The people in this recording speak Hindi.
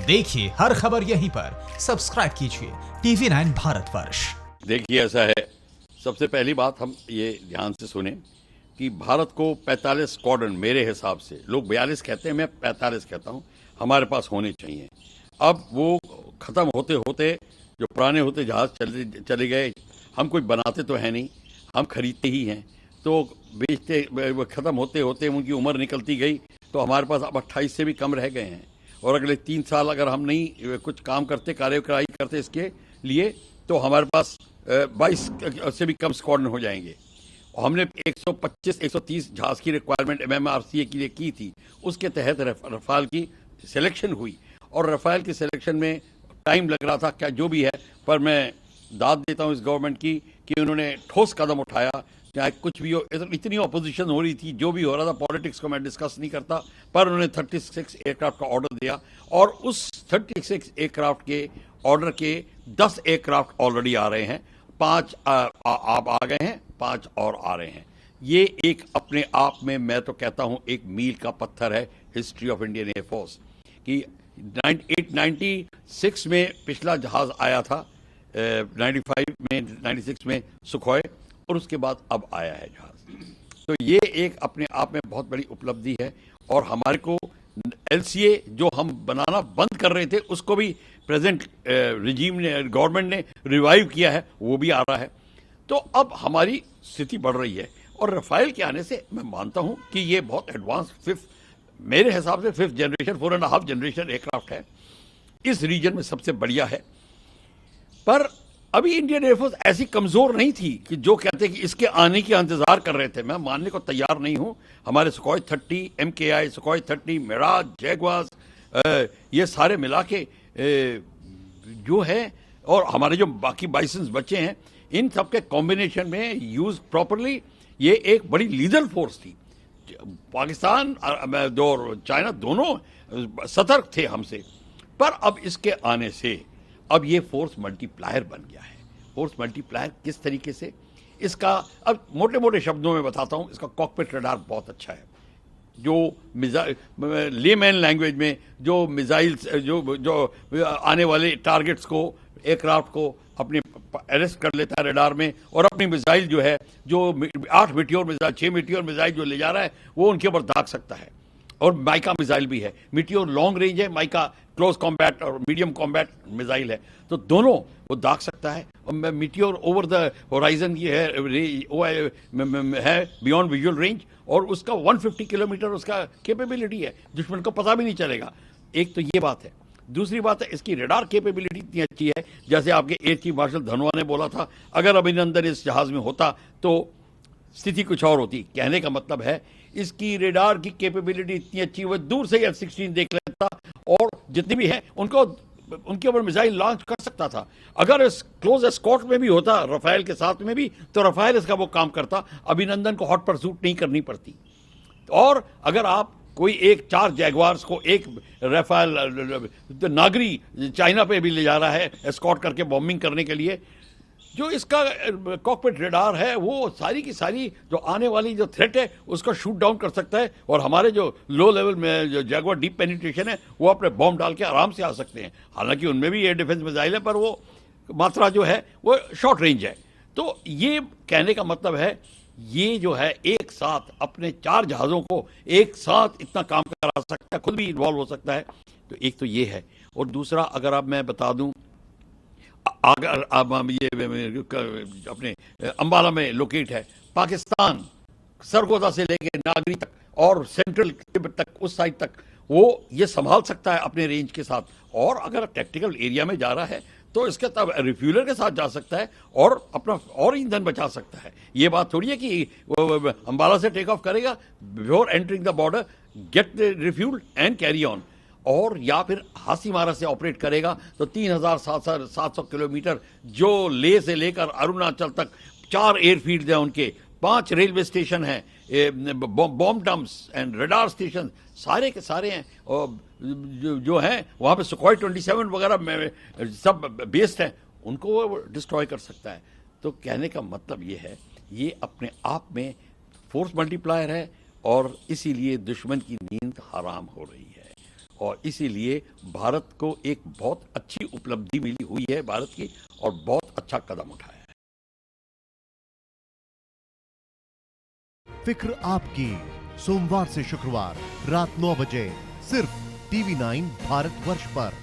देखिए हर खबर यहीं पर, सब्सक्राइब कीजिए TV9 भारतवर्ष। देखिए ऐसा है, सबसे पहली बात हम ये ध्यान से सुने कि भारत को 45 स्क्वाड्रन, मेरे हिसाब से, लोग 42 कहते हैं, मैं 45 कहता हूँ, हमारे पास होने चाहिए। अब वो ख़त्म होते होते जो पुराने होते जहाज़ चले गए, हम कुछ बनाते तो हैं नहीं, हम खरीदते ही हैं, तो बेचते ख़त्म होते होते उनकी उम्र निकलती गई, तो हमारे पास अब 28 से भी कम रह गए हैं। और अगले 3 साल अगर हम नहीं कुछ काम करते, कार्यवाही करते इसके लिए, तो हमारे पास 22 से भी कम स्क्वाड्रन हो जाएंगे। और हमने 125-130 जहाज़ की रिक्वायरमेंट MMRCA के लिए की थी, उसके तहत रफ़ाल की सिलेक्शन हुई। और रफ़ाल की सिलेक्शन में टाइम लग रहा था, क्या जो भी है, पर मैं दाद देता हूँ इस गवर्नमेंट की कि उन्होंने ठोस कदम उठाया। चाहे कुछ भी हो, इतनी ऑपोजिशन हो रही थी, जो भी हो रहा था, पॉलिटिक्स को मैं डिस्कस नहीं करता, पर उन्होंने 36 एयरक्राफ्ट का ऑर्डर दिया और उस 36 एयरक्राफ्ट के ऑर्डर के 10 एयरक्राफ्ट ऑलरेडी आ रहे हैं, 5 आप आ गए हैं, 5 और आ रहे हैं। ये एक अपने आप में, मैं तो कहता हूँ, एक मील का पत्थर है हिस्ट्री ऑफ इंडियन एयरफोर्स कि 96 में पिछला जहाज़ आया था, 95 में, 96 में सुखोय, और उसके बाद अब आया है जहाज़। तो ये एक अपने आप में बहुत बड़ी उपलब्धि है। और हमारे को LCA जो हम बनाना बंद कर रहे थे, उसको भी प्रेजेंट रिजीम ने, गवर्नमेंट ने रिवाइव किया है, वो भी आ रहा है। तो अब हमारी स्थिति बढ़ रही है। और रफ़ाल के आने से मैं मानता हूं कि ये बहुत एडवांस मेरे हिसाब से 5th जनरेशन, 4.5 जनरेशन एयरक्राफ्ट है, इस रीजन में सबसे बढ़िया है। पर अभी इंडियन एयरफोर्स ऐसी कमजोर नहीं थी कि जो कहते कि इसके आने का इंतजार कर रहे थे। मैं मानने को तैयार नहीं हूं। हमारे सुखोई 30, MKI, सुखोई 30, मिराज, जैगवार्स, ये सारे मिला के जो है, और हमारे जो बाकी बाइसन्स बचे हैं, इन सब के कॉम्बिनेशन में यूज प्रॉपरली ये एक बड़ी लीडर फोर्स थी। पाकिस्तान और चाइना दोनों सतर्क थे हमसे, पर अब इसके आने से अब ये फोर्स मल्टीप्लायर बन गया है। फोर्स मल्टीप्लायर किस तरीके से, इसका अब मोटे मोटे शब्दों में बताता हूं। इसका कॉकपिट रडार बहुत अच्छा है, जो लेमैन लैंग्वेज में जो मिसाइल्स, जो आने वाले टारगेट्स को, एयरक्राफ्ट को अपने अरेस्ट कर लेता है रडार में, और अपनी मिसाइल जो है, जो 8 मीटियोर मिसाइल, 6 मीटियोर मिसाइल जो ले जा रहा है, वो उनके ऊपर दाग सकता है। और माइका मिसाइल भी है, मीटियोर लॉन्ग रेंज है, माइका क्लोज कॉम्बैट और मीडियम कॉम्बैट मिसाइल है, तो दोनों वो दाग सकता है। और मीटियोर ओवर द होराइजन की है बियॉन्ड विजुअल रेंज, और उसका 150 किलोमीटर उसका कैपेबिलिटी है, दुश्मन को पता भी नहीं चलेगा। एक तो ये बात है। दूसरी बात है, इसकी रडार कैपेबिलिटी इतनी अच्छी है, जैसे आपके एयर चीफ मार्शल धनोआ ने बोला था, अगर अभिनंदन इस जहाज में होता तो स्थिति कुछ और होती। कहने का मतलब है, इसकी रेडार की कैपेबिलिटी इतनी अच्छी, वो दूर से F-16 देख लेता और जितनी भी है उनको, उनके ऊपर मिसाइल लॉन्च कर सकता था। अगर इस क्लोज एस्कॉर्ट में भी होता, रफ़ाल के साथ में भी, तो रफ़ाल इसका वो काम करता, अभिनंदन को हॉट परसूट नहीं करनी पड़ती। और अगर आप कोई 4 जैगवार्स को, एक रफ़ाल नागरी चाइना पे भी ले जा रहा है एस्कॉर्ट करके बॉम्बिंग करने के लिए, जो इसका कॉकपिट रडार है, वो सारी की सारी जो आने वाली जो थ्रेट है उसको शूट डाउन कर सकता है। और हमारे जो लो लेवल में जो जैगवार डीप पेनिट्रेशन है, वो अपने बॉम्ब डाल के आराम से आ सकते हैं। हालांकि उनमें भी एयर डिफेंस मिसाइल है, पर वो मात्रा जो है वो शॉर्ट रेंज है। तो ये कहने का मतलब है, ये जो है एक साथ अपने 4 जहाज़ों को एक साथ इतना काम करा सकता है, खुद भी इन्वॉल्व हो सकता है। तो एक तो ये है। और दूसरा, अगर अब मैं बता दूं, अगर अब ये अपने अंबाला में लोकेट है, पाकिस्तान सरगोदा से लेकर नागरी तक और सेंट्रल तिब्बत तक, उस साइड तक वो ये संभाल सकता है अपने रेंज के साथ। और अगर टैक्टिकल एरिया में जा रहा है तो इसके तब रिफ्यूलर के साथ जा सकता है और अपना और ईंधन बचा सकता है। ये बात थोड़ी है कि अंबाला से टेक ऑफ करेगा, before entering the border get refuelled and carry on, और या फिर हासीमारा से ऑपरेट करेगा तो 3700 किलोमीटर, जो लेह से लेकर अरुणाचल तक 4 एयरफील्ड हैं उनके, 5 रेलवे स्टेशन हैं, bomb dumps and radar station सारे के सारे हैं। और जो हैं वहाँ पे सुखोई 27 वगैरह सब बेस्ड हैं, उनको वो डिस्ट्रॉय कर सकता है। तो कहने का मतलब ये है, ये अपने आप में फोर्स मल्टीप्लायर है, और इसीलिए दुश्मन की नींद हराम हो रही है। और इसीलिए भारत को एक बहुत अच्छी उपलब्धि मिली हुई है भारत की, और बहुत अच्छा कदम उठाया है। फिक्र आपकी, सोमवार से शुक्रवार रात 9 बजे सिर्फ टीवी 9 भारतवर्ष पर।